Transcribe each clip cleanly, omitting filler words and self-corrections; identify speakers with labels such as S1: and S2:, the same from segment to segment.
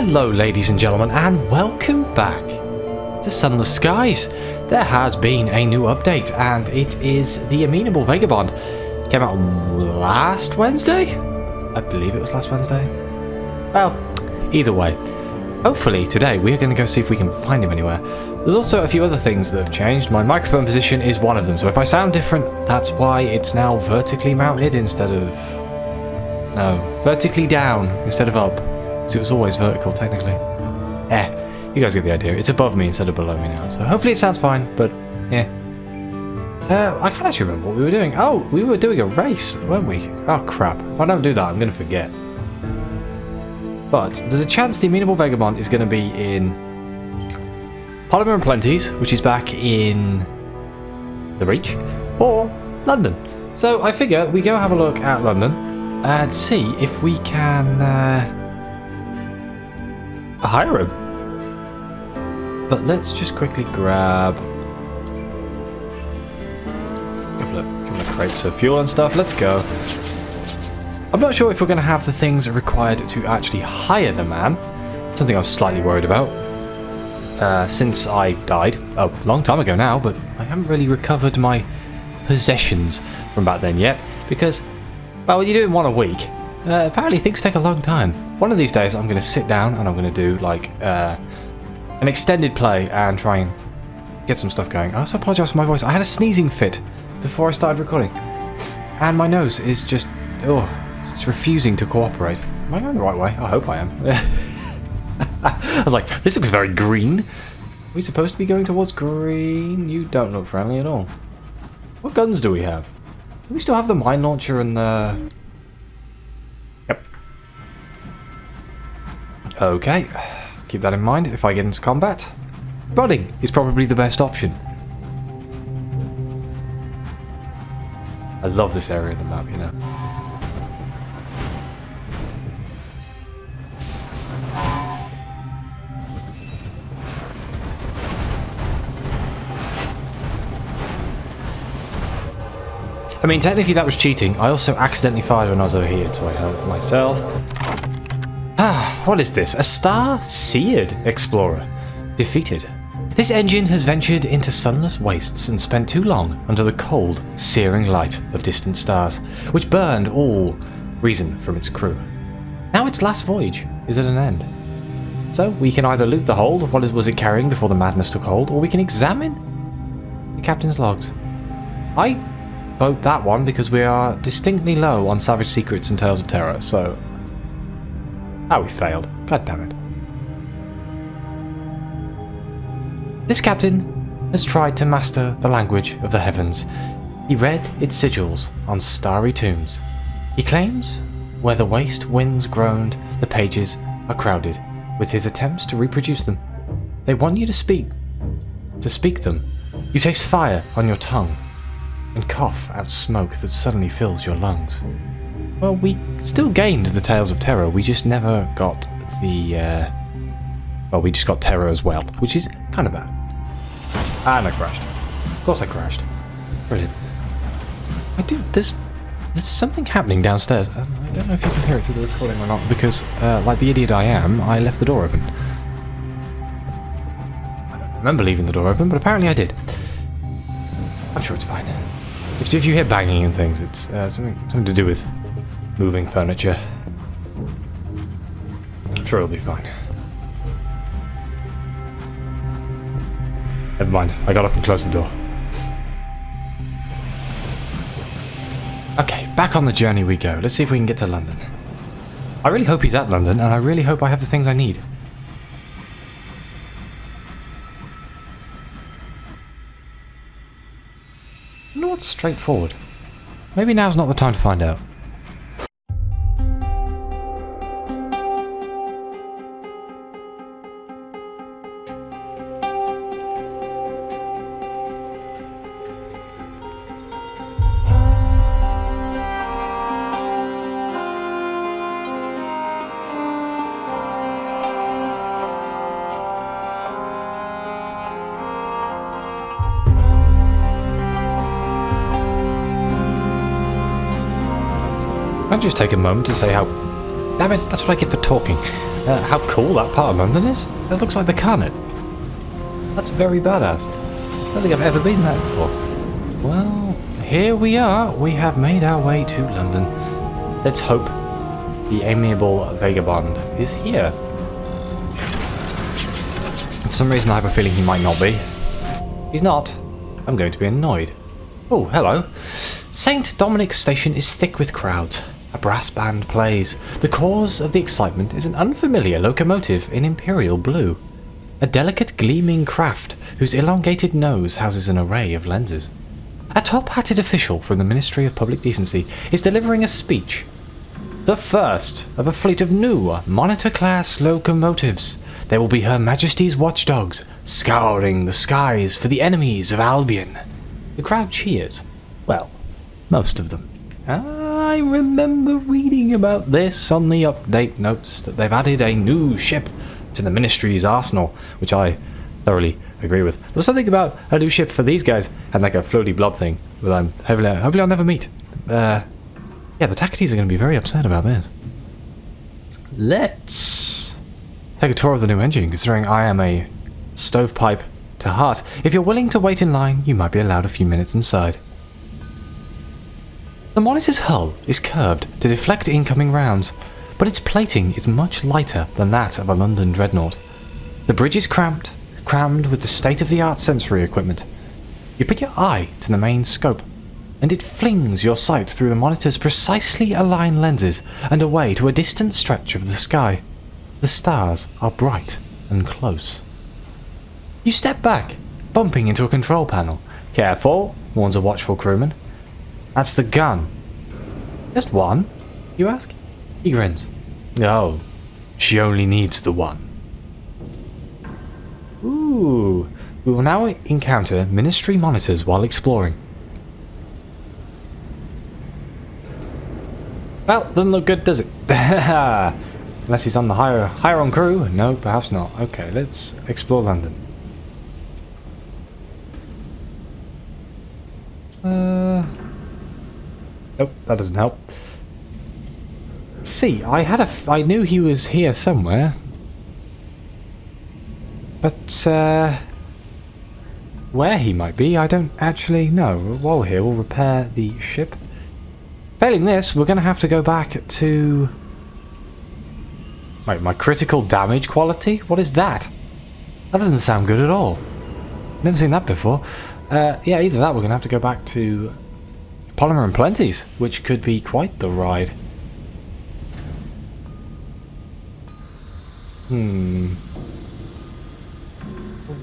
S1: Hello ladies and gentlemen, and welcome back to Sunless Skies. There has been a new update, and it is the Amiable Vagabond. Came out last Wednesday? I believe it was last Wednesday. Well, either way. Hopefully today we are going to go see if we can find him anywhere. There's also a few other things that have changed. My microphone position is one of them, so if I sound different, that's why it's now vertically mounted instead of... No, vertically down instead of up. So it was always vertical, technically. You guys get the idea. It's above me instead of below me now. So hopefully it sounds fine, but yeah. I can't actually remember what we were doing. Oh, we were doing a race, weren't we? Oh, crap. If I don't do that, I'm going to forget. But there's a chance the Amiable Vagabond is going to be in Polymer and Plenty's, which is back in the Reach, or London. So I figure we go have a look at London and see if we can... hire him. But let's just quickly grab a couple of crates of fuel and stuff. Let's go. I'm not sure if we're going to have the things required to actually hire the man. Something I was slightly worried about since I died a long time ago now, but I haven't really recovered my possessions from back then yet because, well, when you're doing one a week, apparently things take a long time. One of these days I'm going to sit down and I'm going to do like an extended play and try and get some stuff going. I also apologise for my voice. I had a sneezing fit before I started recording and my nose is just, it's refusing to cooperate. Am I going the right way? I hope I am. I was like, this looks very green. Are we supposed to be going towards green? You don't look friendly at all. What guns do we have? Do we still have the mine launcher and the... Okay, keep that in mind if I get into combat. Running is probably the best option. I love this area of the map, you know. I mean, technically that was cheating. I also accidentally fired when I was over here, so I helped myself. What is this? A star-seared explorer. Defeated. This engine has ventured into sunless wastes and spent too long under the cold, searing light of distant stars, which burned all reason from its crew. Now its last voyage is at an end. So we can either loot the hold, what was it carrying before the madness took hold, or we can examine the captain's logs. I vote that one because we are distinctly low on Savage Secrets and Tales of Terror, so... we failed. God damn it. This captain has tried to master the language of the heavens. He read its sigils on starry tombs. He claims where the waste winds groaned, the pages are crowded with his attempts to reproduce them. They want you to speak them. You taste fire on your tongue and cough out smoke that suddenly fills your lungs. Well, we still gained the Tales of Terror, we just never got the, well, we just got Terror as well, which is kind of bad. And I crashed. Of course I crashed. Brilliant. There's something happening downstairs. I don't know if you can hear it through the recording or not, because, like the idiot I am, I left the door open. I don't remember leaving the door open, but apparently I did. I'm sure it's fine. If you hear banging and things, it's something to do with moving furniture. I'm sure it'll be fine. Never mind, I got up and closed the door. Okay, back on the journey we go. Let's see if we can get to London. I really hope he's at London, and I really hope I have the things I need. I wonder what's straightforward. Maybe now's not the time to find out. I'll just take a moment to say how... Damn it, that's what I get for talking. how cool that part of London is. This looks like the Carnet. That's very badass. I don't think I've ever been there before. Well, here we are. We have made our way to London. Let's hope the Amiable Vagabond is here. For some reason I have a feeling he might not be. If he's not, I'm going to be annoyed. Oh, hello. St. Dominic's station is thick with crowds. A brass band plays. The cause of the excitement is an unfamiliar locomotive in imperial blue. A delicate gleaming craft whose elongated nose houses an array of lenses. A top-hatted official from the Ministry of Public Decency is delivering a speech. The first of a fleet of new Monitor-class locomotives. They will be Her Majesty's watchdogs, scouring the skies for the enemies of Albion. The crowd cheers. Well, most of them. I remember reading about this on the update notes, that they've added a new ship to the Ministry's arsenal, which I thoroughly agree with. There was something about a new ship for these guys, and like a floaty blob thing, that hopefully I'll never meet. Yeah, the Tacketies are going to be very upset about this. Let's take a tour of the new engine, considering I am a stovepipe to heart. If you're willing to wait in line, you might be allowed a few minutes inside. The Monitor's hull is curved to deflect incoming rounds, but its plating is much lighter than that of a London dreadnought. The bridge is crammed with the state-of-the-art sensory equipment. You put your eye to the main scope, and it flings your sight through the Monitor's precisely aligned lenses and away to a distant stretch of the sky. The stars are bright and close. You step back, bumping into a control panel. Careful, warns a watchful crewman. That's the gun. Just one, you ask? He grins. No, she only needs the one. Ooh, we will now encounter Ministry monitors while exploring. Well, doesn't look good, does it? Unless he's on the higher on crew. No, perhaps not. Okay, let's explore London. Nope, that doesn't help. See, I knew he was here somewhere. But, where he might be, I don't actually know. While we're here, we'll repair the ship. Failing this, we're going to have to go back to... Wait, my critical damage quality? What is that? That doesn't sound good at all. Never seen that before. Yeah, either that, we're going to have to go back to Polymer and Plenty's, which could be quite the ride.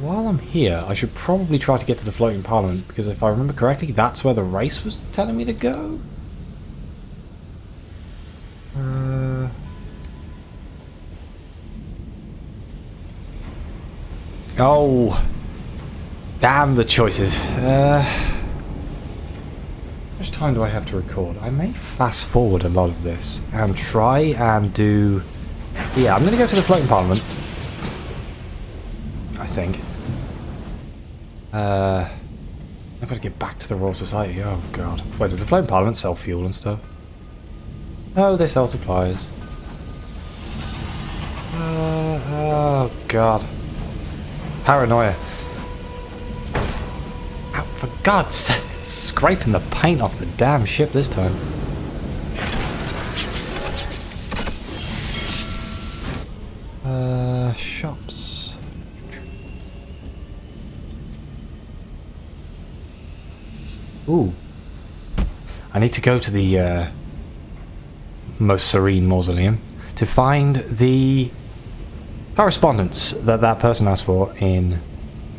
S1: While I'm here, I should probably try to get to the floating parliament, because if I remember correctly, that's where the race was telling me to go. Oh, damn the choices. How much time do I have to record? I may fast forward a lot of this and try and do... Yeah, I'm going to go to the floating parliament. I think. I've got to get back to the Royal Society. Oh god. Wait, does the floating parliament sell fuel and stuff? Oh, they sell supplies. Oh god. Paranoia. Ow, for God's sake. Scraping the paint off the damn ship this time. Shops. Ooh. I need to go to the Most Serene Mausoleum to find the correspondence that that person asked for in...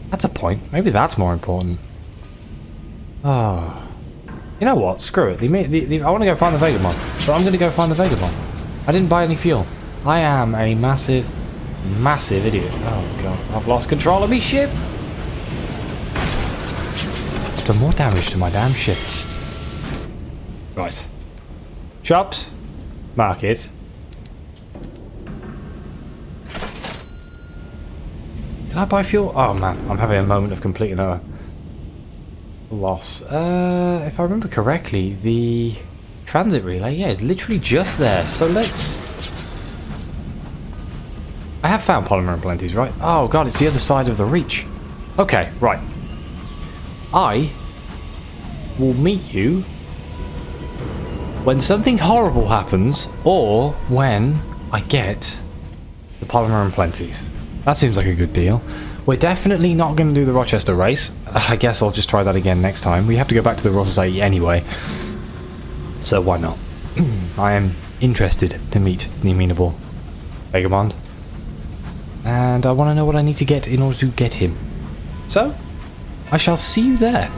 S1: That's a point. Maybe that's more important. Oh. You know what? Screw it. I want to go find the Vagabond. But I'm going to go find the Vagabond. I didn't buy any fuel. I am a massive idiot. Oh god. I've lost control of my ship. I've done more damage to my damn ship. Right. Shops. Market. Did I buy fuel? Oh man. I'm having a moment of complete and utter loss. If I remember correctly, the transit relay, yeah, is literally just there. So let's have found Polymer and Plenty's, right? Oh god, it's the other side of the reach. Okay, right. I will meet you when something horrible happens, or when I get the Polymer and Plenty's. That seems like a good deal. We're definitely not going to do the Rochester race. I guess I'll just try that again next time. We have to go back to the Royal Society anyway, so why not? I am interested to meet the Amiable Vagabond, and I want to know what I need to get in order to get him. So, I shall see you there.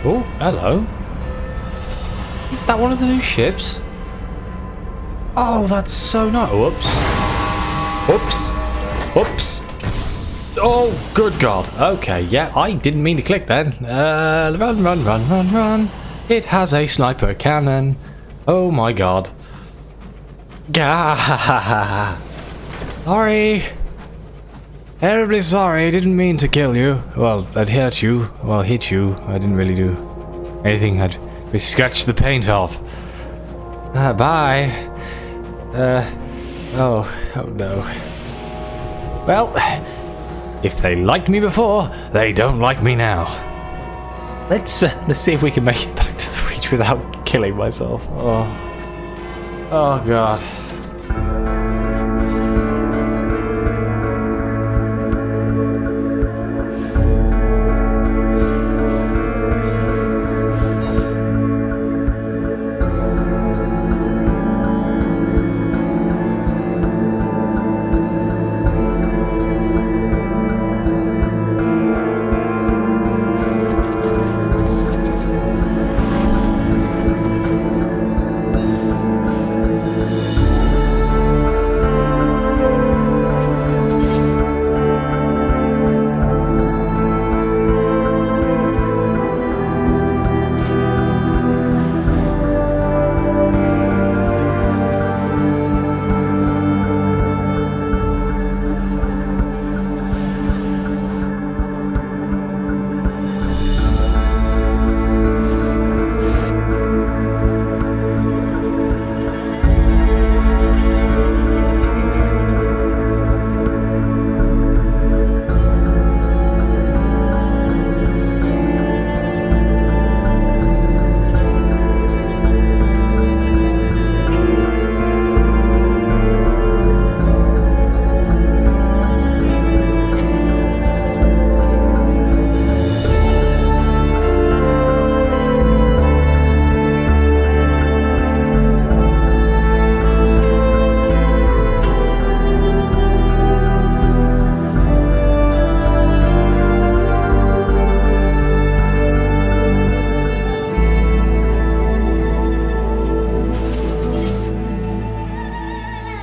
S1: Oh, hello. Is that one of the new ships? Oh, that's so nice. Whoops. Whoops. Whoops. Oh, good God. Okay, yeah, I didn't mean to click then. Run. It has a sniper cannon. Oh my God. Gah. Sorry. Terribly sorry, didn't mean to kill you. Well, I'd hurt you. Well, hit you. I didn't really do anything. I'd scratch the paint off. Bye. Oh no. Well, if they liked me before, they don't like me now. Let's see if we can make it back to the reach without killing myself. Oh God.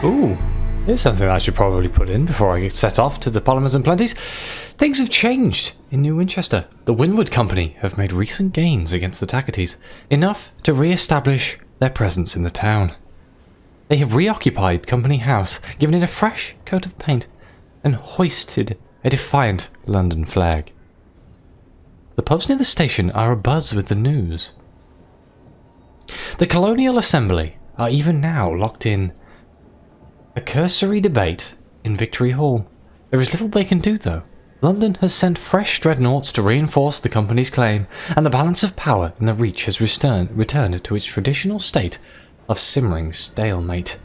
S1: Ooh, here's something I should probably put in before I get set off to the Polymers and Plenties. Things have changed in New Winchester. The Windward Company have made recent gains against the Tacketies, enough to re-establish their presence in the town. They have reoccupied Company House, given it a fresh coat of paint, and hoisted a defiant London flag. The pubs near the station are abuzz with the news. The Colonial Assembly are even now locked in a cursory debate in Victory Hall. There is little they can do, though. London has sent fresh dreadnoughts to reinforce the company's claim, and the balance of power in the Reach has returned to its traditional state of simmering stalemate.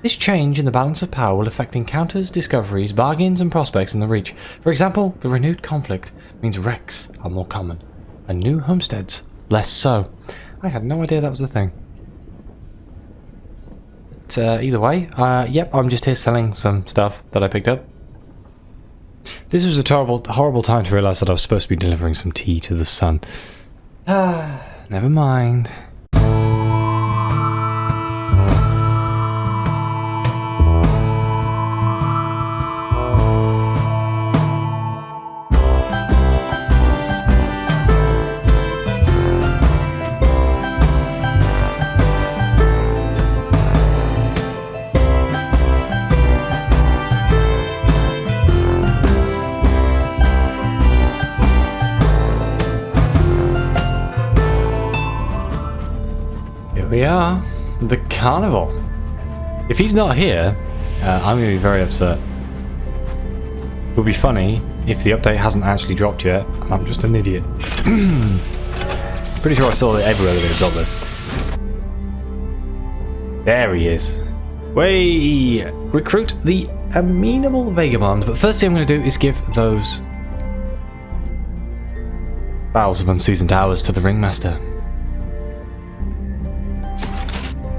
S1: This change in the balance of power will affect encounters, discoveries, bargains, and prospects in the Reach. For example, the renewed conflict means wrecks are more common, and new homesteads less so. I had no idea that was a thing. Either way, yep, I'm just here selling some stuff that I picked up. This was a horrible time to realise that I was supposed to be delivering some tea to the sun. Never mind. we are. The carnival. If he's not here, I'm going to be very upset. It would be funny if the update hasn't actually dropped yet, and I'm just an idiot. Pretty sure I saw it everywhere that it dropped it. There he is. Way! Recruit the Amiable Vagabond. But first thing I'm going to do is give those barrels of unseasoned hours to the ringmaster.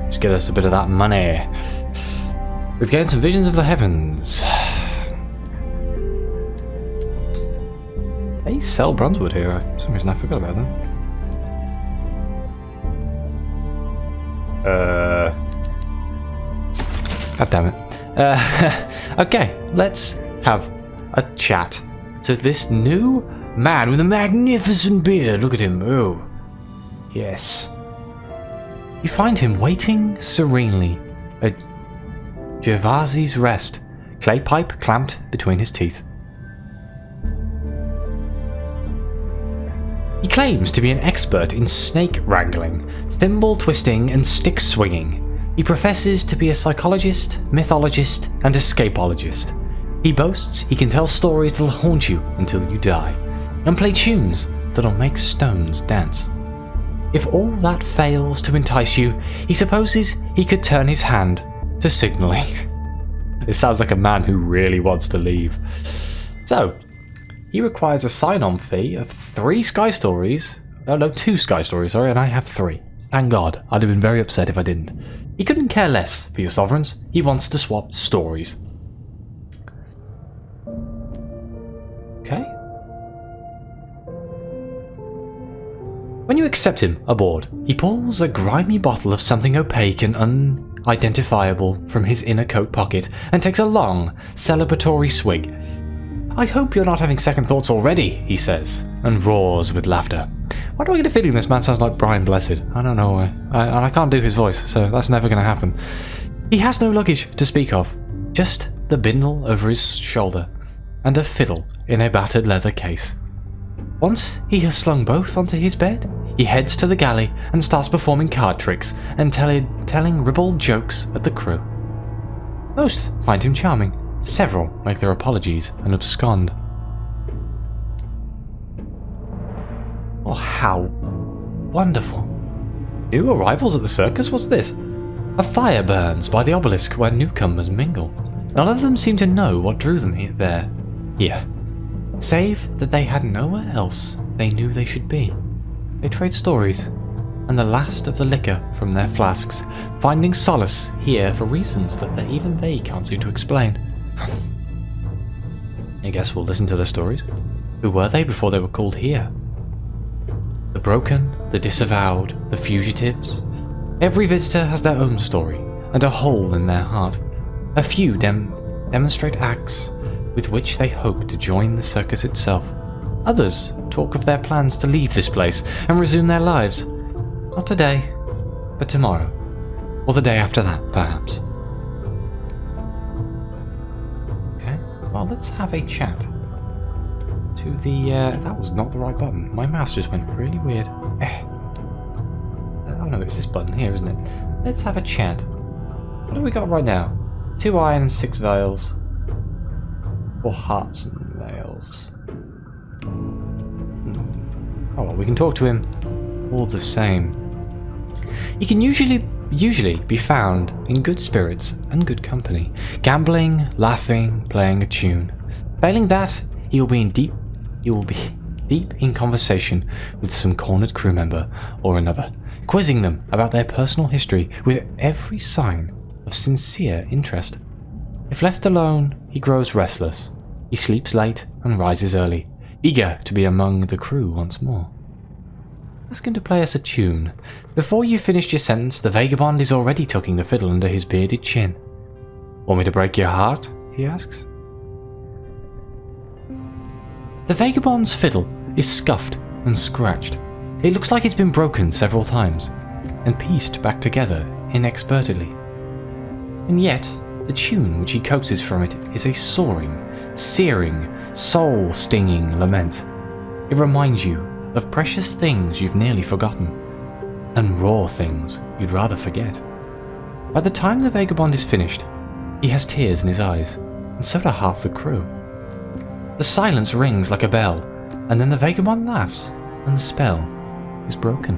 S1: Just get us a bit of that money. We've gained some visions of the heavens. They sell Brunswood here. For some reason I forgot about them. God damn it. Okay, let's have a chat to this new man with a magnificent beard. Look at him. Oh, yes. You find him waiting serenely at Gervasi's rest, clay pipe clamped between his teeth. He claims to be an expert in snake wrangling, thimble twisting, and stick swinging. He professes to be a psychologist, mythologist, and escapologist. He boasts he can tell stories that'll haunt you until you die, and play tunes that'll make stones dance. If all that fails to entice you, he supposes he could turn his hand to signalling. This sounds like a man who really wants to leave. So, he requires a sign-on fee of 2 Sky Stories, sorry, and I have 3. Thank God, I'd have been very upset if I didn't. He couldn't care less for your sovereigns, he wants to swap stories. Okay. When you accept him aboard, he pulls a grimy bottle of something opaque and unidentifiable from his inner coat pocket and takes a long, celebratory swig. I hope you're not having second thoughts already, he says, and roars with laughter. Why do I get a feeling this man sounds like Brian Blessed? I don't know why. And I can't do his voice, so that's never going to happen. He has no luggage to speak of, just the bindle over his shoulder, and a fiddle in a battered leather case. Once he has slung both onto his bed, he heads to the galley and starts performing card tricks and telling ribald jokes at the crew. Most find him charming. Several make their apologies and abscond. Oh, how wonderful. New arrivals at the circus? What's this? A fire burns by the obelisk where newcomers mingle. None of them seem to know what drew them here, save that they had nowhere else they knew they should be. They trade stories, and the last of the liquor from their flasks, finding solace here for reasons that even they can't seem to explain. I guess we'll listen to their stories. Who were they before they were called here? The broken, the disavowed, the fugitives. Every visitor has their own story, and a hole in their heart. A few demonstrate acts with which they hope to join the circus itself. Others talk of their plans to leave this place and resume their lives. Not today, but tomorrow. Or the day after that, perhaps. Okay, well, let's have a chat. To the, that was not the right button. My mouse just went really weird. Oh no, it's this button here, isn't it? Let's have a chat. What have we got right now? 2 iron and 6 vials. 4 hearts and nails. Oh well, we can talk to him all the same. He can usually be found in good spirits and good company, gambling, laughing, playing a tune. Failing that, he will be deep in conversation with some cornered crew member or another, quizzing them about their personal history with every sign of sincere interest. If left alone, he grows restless. He sleeps late and rises early, eager to be among the crew once more. Ask him to play us a tune. Before you finished your sentence, the vagabond is already tucking the fiddle under his bearded chin. Want me to break your heart? He asks. The vagabond's fiddle is scuffed and scratched. It looks like it's been broken several times and pieced back together inexpertly. And yet, the tune which he coaxes from it is a soaring, searing, soul-stinging lament. It reminds you of precious things you've nearly forgotten. and raw things you'd rather forget. By the time the vagabond is finished, he has tears in his eyes, and so do half the crew. The silence rings like a bell, and then the vagabond laughs, and the spell is broken.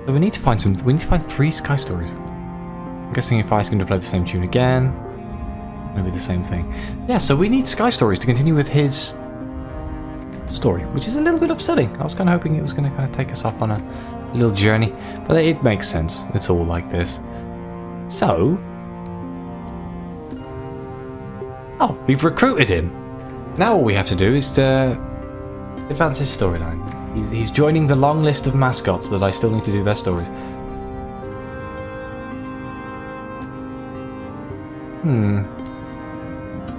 S1: So we need to find 3 Sky Stories. I'm guessing if I's going to play the same tune again, it'll be the same thing. Yeah, so we need Sky Stories to continue with his story, which is a little bit upsetting. I was kind of hoping it was going to kind of take us off on a little journey, but it makes sense. It's all like this. So, oh, we've recruited him. Now all we have to do is to advance his storyline. He's joining the long list of mascots that I still need to do their stories.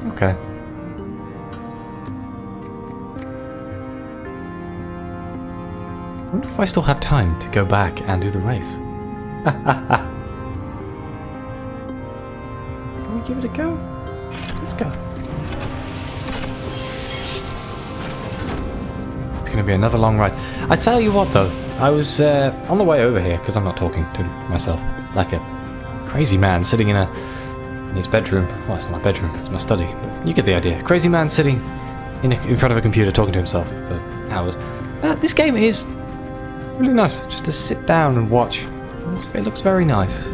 S1: Okay. I wonder if I still have time to go back and do the race. Can we give it a go? Let's go. It's going to be another long ride. I tell you what though, I was on the way over here, because I'm not talking to myself like a crazy man sitting in his bedroom. Well, it's not my bedroom, it's my study, but you get the idea. Crazy man sitting in front of a computer talking to himself for hours. This game is really nice, just to sit down and watch. It looks very nice.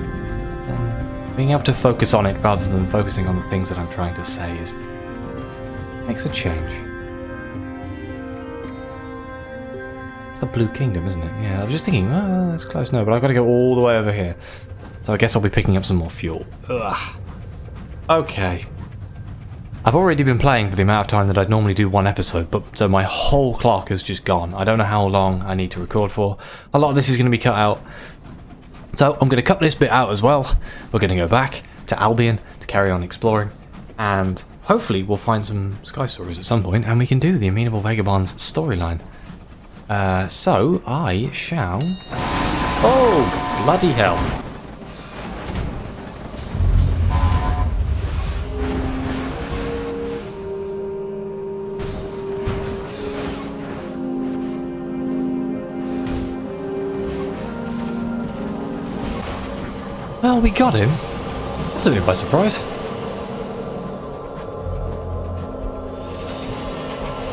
S1: Being able to focus on it rather than focusing on the things that I'm trying to say makes a change. It's the Blue Kingdom, isn't it? Yeah, I was just thinking, oh, that's close. No, but I've got to go all the way over here. So I guess I'll be picking up some more fuel. Ugh. Okay. I've already been playing for the amount of time that I'd normally do one episode, but so my whole clock has just gone. I don't know how long I need to record for. A lot of this is going to be cut out. So I'm going to cut this bit out as well. We're going to go back to Albion to carry on exploring, and hopefully we'll find some Sky Stories at some point, and we can do the Amiable Vagabond's storyline. So I shall... Oh, bloody hell. Well, we got him. That took me by surprise.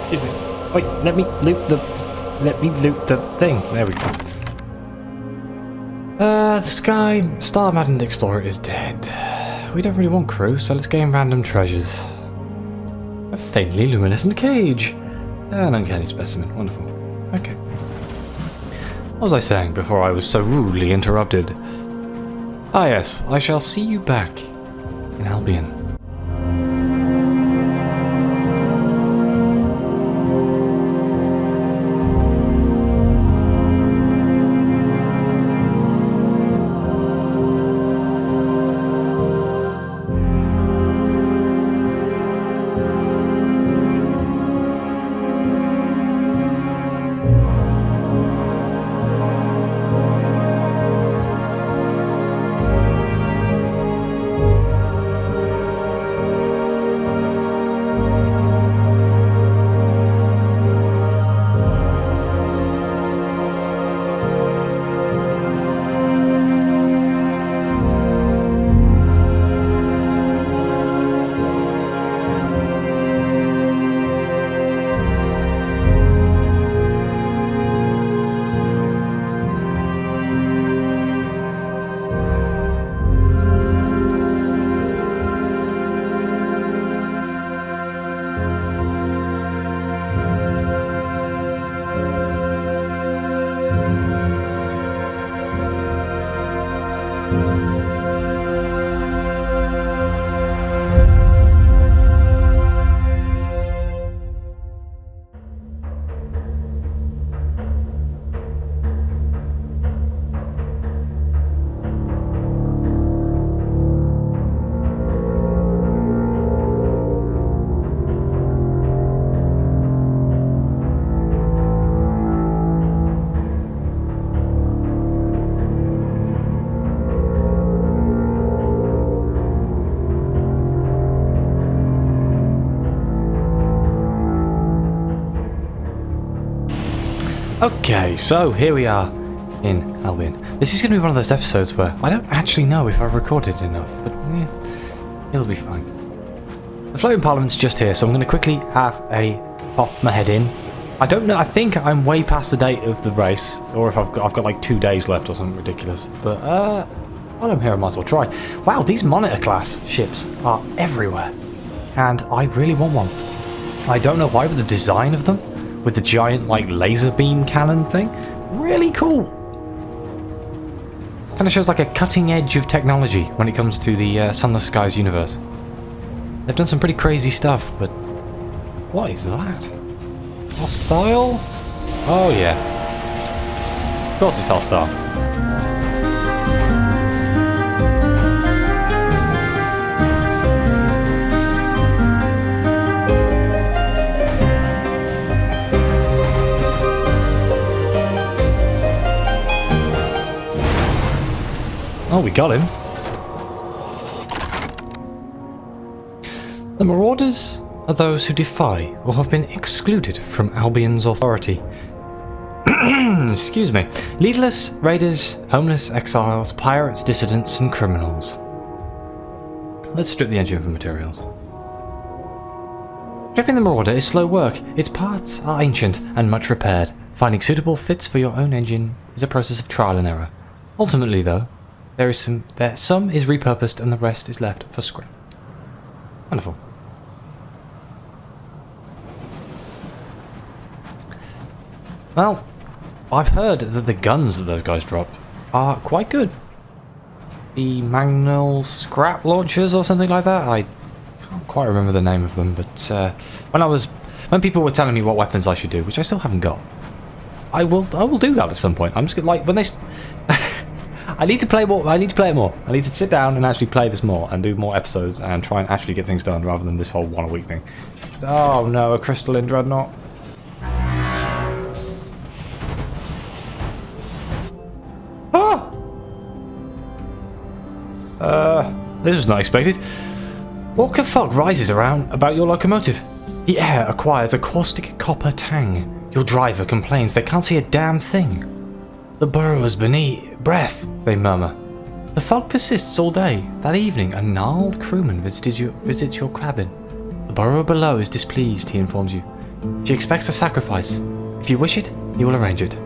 S1: Excuse me. Wait, let me loot the thing. There we go. The Star Maddened Explorer is dead. We don't really want crew, so let's gain random treasures. A faintly luminescent cage. An uncanny specimen. Wonderful. Okay. What was I saying before I was so rudely interrupted? Ah yes, I shall see you back in Albion. Okay, so here we are in Albion. This is going to be one of those episodes where I don't actually know if I've recorded enough, but it'll be fine. The floating parliament's just here, so I'm going to quickly have a pop my head in. I don't know, I think I'm way past the date of the race, or if I've got like 2 days left or something ridiculous, but while I'm here I might as well try. Wow, these monitor class ships are everywhere, and I really want one. I don't know why, but the design of them, with the giant like laser beam cannon thing, really cool. Kind of shows like a cutting edge of technology when it comes to the Sunless Skies universe. They've done some pretty crazy stuff, but what is that? Hostile? Oh yeah. Of course it's hostile. Oh, we got him. The Marauders are those who defy or have been excluded from Albion's authority. Excuse me. Leaderless, raiders, homeless, exiles, pirates, dissidents, and criminals. Let's strip the engine for materials. Stripping the Marauder is slow work. Its parts are ancient and much repaired. Finding suitable fits for your own engine is a process of trial and error. Ultimately, though, some is repurposed and the rest is left for scrap. Wonderful. Well, I've heard that the guns that those guys drop are quite good. The Magnal Scrap Launchers or something like that. I can't quite remember the name of them, but when people were telling me what weapons I should do, which I still haven't got, I will do that at some point. I'm just gonna, like, when they I need to play more. I need to play it more. I need to sit down and actually play this more and do more episodes and try and actually get things done rather than this whole one a week thing. Oh no, a crystalline dreadnought. This was not expected. Orca fog rises around about your locomotive. The air acquires a caustic copper tang. Your driver complains they can't see a damn thing. The burrowers beneath breath, they murmur. The fog persists all day. That evening, a gnarled crewman visits your cabin. The burrower below is displeased, he informs you. She expects a sacrifice. If you wish it, he will arrange it.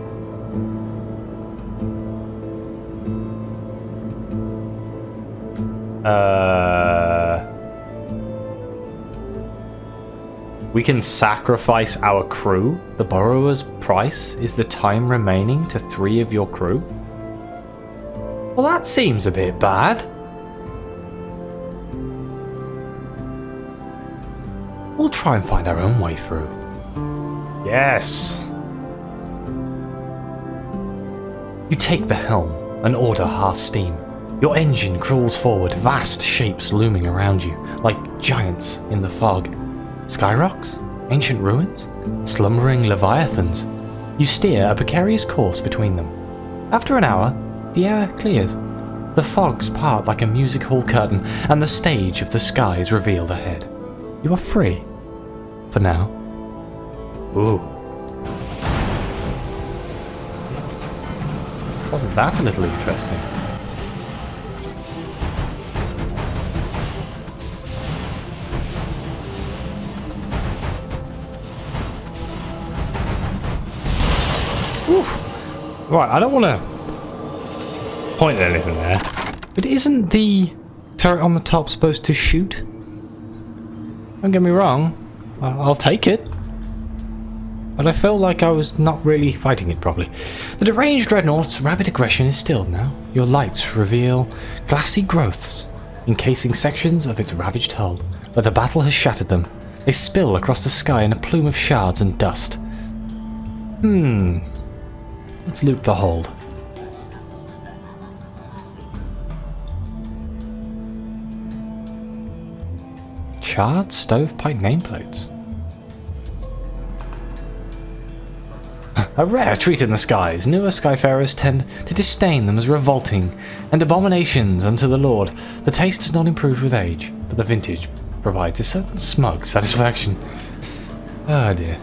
S1: We can sacrifice our crew? The borrower's price is the time remaining to 3 of your crew? Well, that seems a bit bad. We'll try and find our own way through. Yes. You take the helm and order half steam. Your engine crawls forward, vast shapes looming around you, like giants in the fog. Skyrocks? Ancient ruins? Slumbering leviathans? You steer a precarious course between them. After an hour, the air clears. The fogs part like a music hall curtain, and the stage of the sky is revealed ahead. You are free. For now. Ooh. Wasn't that a little interesting? Right, I don't want to point at anything there, but isn't the turret on the top supposed to shoot? Don't get me wrong, I'll take it, but I felt like I was not really fighting it properly. The deranged dreadnought's rapid aggression is stilled now. Your lights reveal glassy growths encasing sections of its ravaged hull, where the battle has shattered them. They spill across the sky in a plume of shards and dust. Let's loot the hold. Charred stovepipe nameplates. A rare treat in the skies. Newer skyfarers tend to disdain them as revolting and abominations unto the Lord. The taste has not improved with age, but the vintage provides a certain smug satisfaction. Oh dear.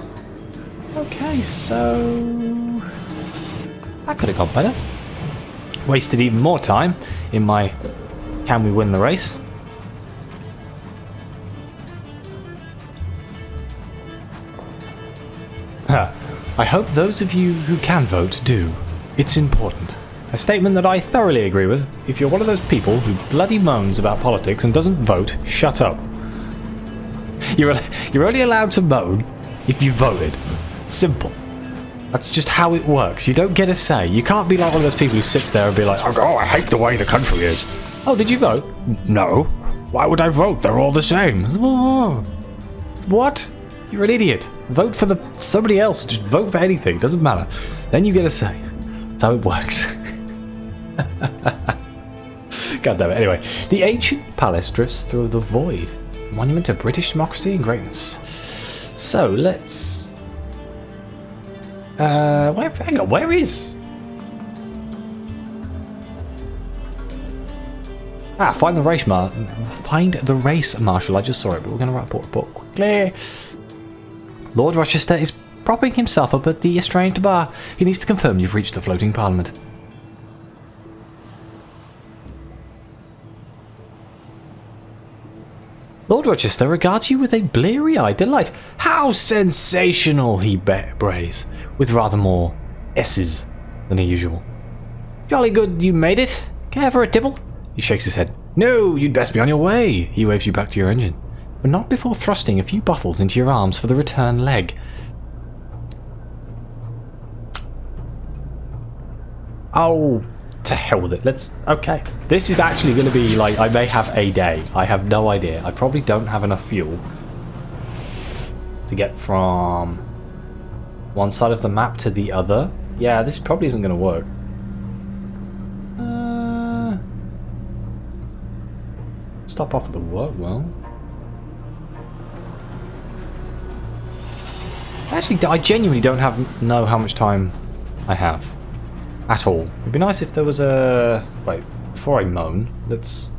S1: Okay, so That could have gone better. Wasted even more time in my can we win the race? I hope those of you who can vote do. It's important. A statement that I thoroughly agree with. If you're one of those people who bloody moans about politics and doesn't vote, shut up. You're only allowed to moan if you voted. Simple. That's just how it works. You don't get a say. You can't be like one of those people who sits there and be like, oh, I hate the way the country is. Oh, did you vote? No. Why would I vote? They're all the same. What? You're an idiot. Vote for somebody else. Just vote for anything. Doesn't matter. Then you get a say. That's how it works. God damn it. Anyway, the ancient palace drifts through the void. Monument to British democracy and greatness. So let's. Hang on. Where is? Find the race marshal. I just saw it, but we're going to write a report quickly. Lord Rochester is propping himself up at the estranged bar. He needs to confirm you've reached the floating parliament. Lord Rochester regards you with a bleary-eyed delight. How sensational, he brays, with rather more S's than usual. Jolly good you made it. Care for a tipple? He shakes his head. No, you'd best be on your way. He waves you back to your engine, but not before thrusting a few bottles into your arms for the return leg. Oh, to hell with it. Okay. This is actually going to be like, I may have a day. I have no idea. I probably don't have enough fuel to get from one side of the map to the other. Yeah, this probably isn't going to work. Stop off at the work well. Actually, I genuinely don't know how much time I have at all. It'd be nice if there was a... Wait, before I moan, let's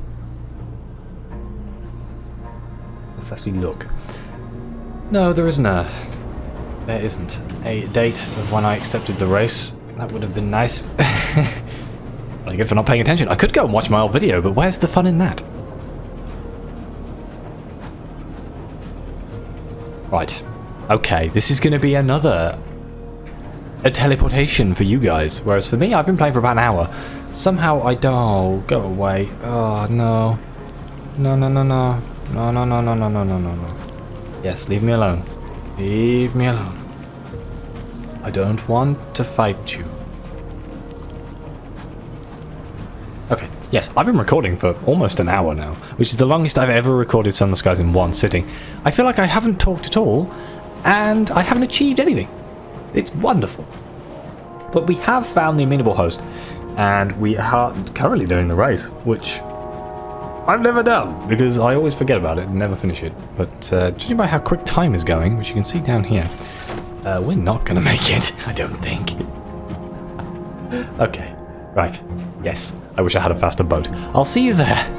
S1: actually look. No, there isn't a date of when I accepted the race. That would have been nice. Really good for not paying attention. I could go and watch my old video, but where's the fun in that? Right. Okay, this is going to be a teleportation for you guys, whereas for me, I've been playing for about an hour. Somehow I don't... Oh, go away. Oh, no. No. Yes, leave me alone. Leave me alone. I don't want to fight you. Okay, yes, I've been recording for almost an hour now, which is the longest I've ever recorded Sunless Skies in one sitting. I feel like I haven't talked at all, and I haven't achieved anything. It's wonderful. But we have found the amenable host, and we are currently doing the race, which I've never done, because I always forget about it and never finish it. But judging by how quick time is going, which you can see down here, we're not going to make it, I don't think. Okay, right. Yes, I wish I had a faster boat. I'll see you there.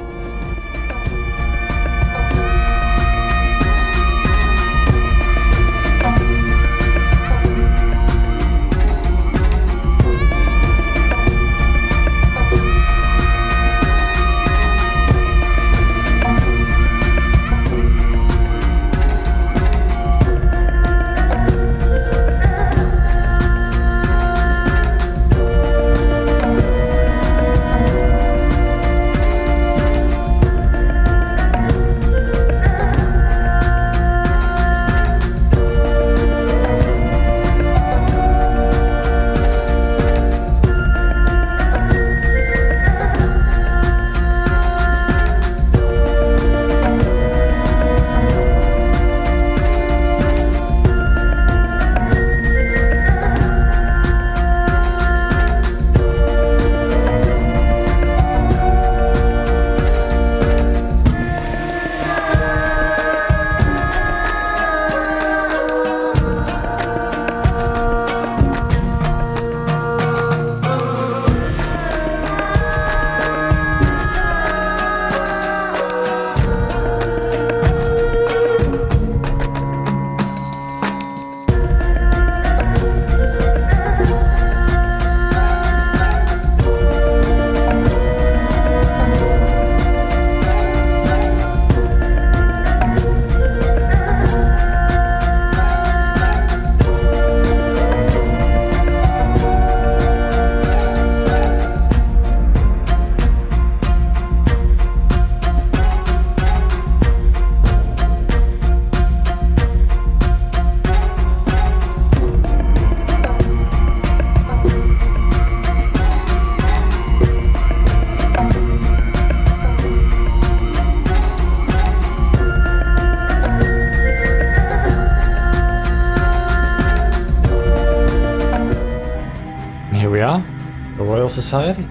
S1: Royal Society.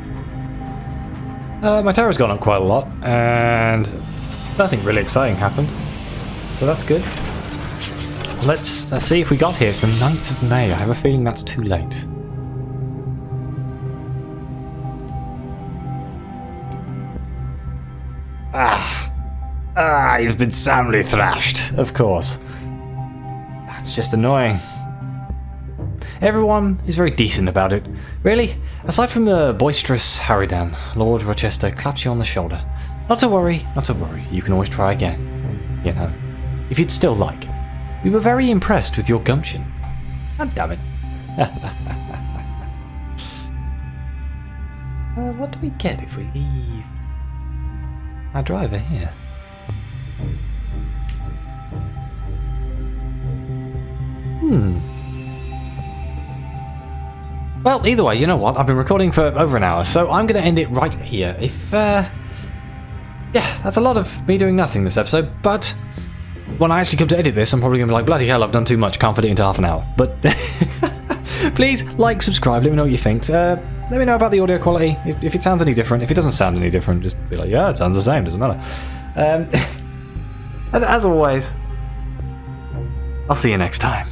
S1: My tower's gone up quite a lot, and nothing really exciting happened. So that's good. Let's see if we got here. It's the 9th of May. I have a feeling that's too late. You've been soundly thrashed. Of course. That's just annoying. Everyone is very decent about it. Really, aside from the boisterous Harridan, Lord Rochester claps you on the shoulder. Not to worry, not to worry. You can always try again. You know, if you'd still like. We were very impressed with your gumption. God damn it. What do we get if we leave our driver here? Well, either way, you know what? I've been recording for over an hour, so I'm going to end it right here. Yeah, that's a lot of me doing nothing this episode, but when I actually come to edit this, I'm probably going to be like, bloody hell, I've done too much, can't fit it into half an hour. But please like, subscribe, let me know what you think. Let me know about the audio quality, if it sounds any different. If it doesn't sound any different, just be like, yeah, it sounds the same, doesn't matter. And as always, I'll see you next time.